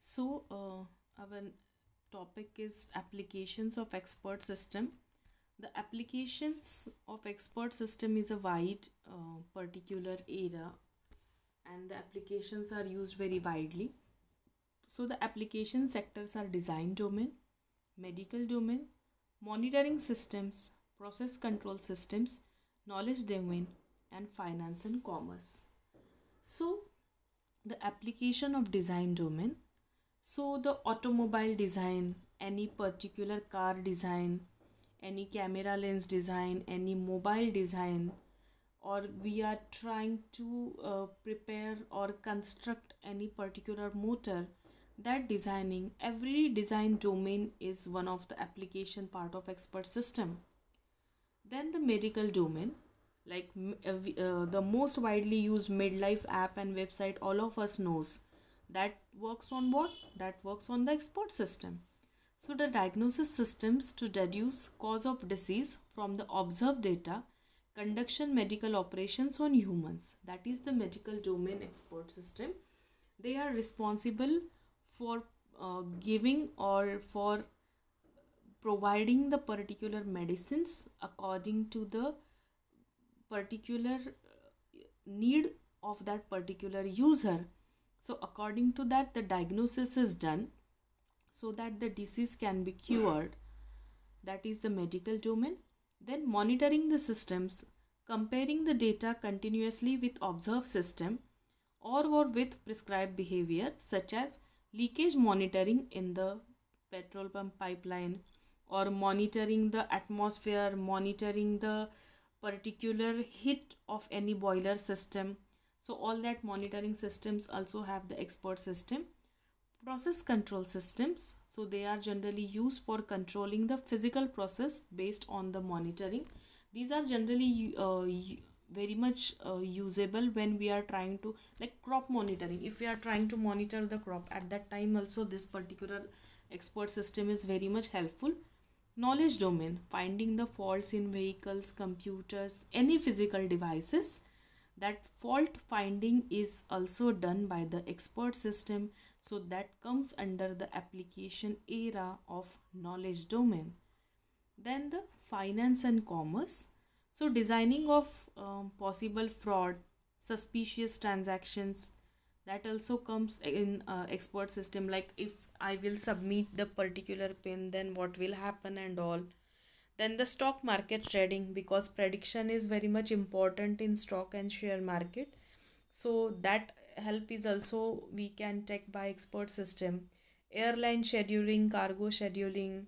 Our topic is applications of expert system. The applications of expert system is a wide particular area, and the applications are used very widely. So the application sectors are design domain, medical domain, monitoring systems, process control systems, knowledge domain, and finance and commerce. So the application of design domain. So the automobile design, any particular car design, any camera lens design, any mobile design, or we are trying to prepare or construct any particular motor, that designing, every design domain is one of the application part of expert system. Then the medical domain, like the most widely used midlife app and website all of us knows, that works on what? That works on the expert system. So the diagnosis systems to deduce cause of disease from the observed data, conduction medical operations on humans, that is the medical domain expert system. They are responsible for giving or for providing the particular medicines according to the particular need of that particular user. So according to that, the diagnosis is done so that the disease can be cured. That is the medical domain. Then monitoring the systems, comparing the data continuously with observed system or with prescribed behavior, such as leakage monitoring in the petrol pump pipeline, or monitoring the atmosphere, monitoring the particular heat of any boiler system. So all that monitoring systems also have the expert system. Process control systems, so they are generally used for controlling the physical process based on the monitoring. These are generally very much usable when we are trying to, like crop monitoring, if we are trying to monitor the crop, at that time also this particular expert system is very much helpful. Knowledge domain, finding the faults in vehicles, computers, any physical devices. That fault finding is also done by the expert system, so that comes under the application era of knowledge domain. Then the finance and commerce, so designing of possible fraud, suspicious transactions, that also comes in expert system, like if I will submit the particular pin, then what will happen and all. Then the stock market trading, because prediction is very much important in stock and share market, so that help is also we can take by expert system. Airline scheduling, cargo scheduling,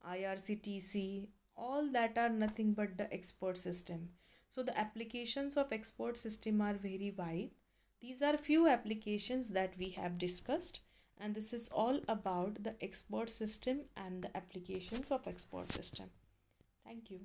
IRCTC, all that are nothing but the expert system. So the applications of expert system are very wide. These are few applications that we have discussed, and this is all about the expert system and the applications of expert system. Thank you.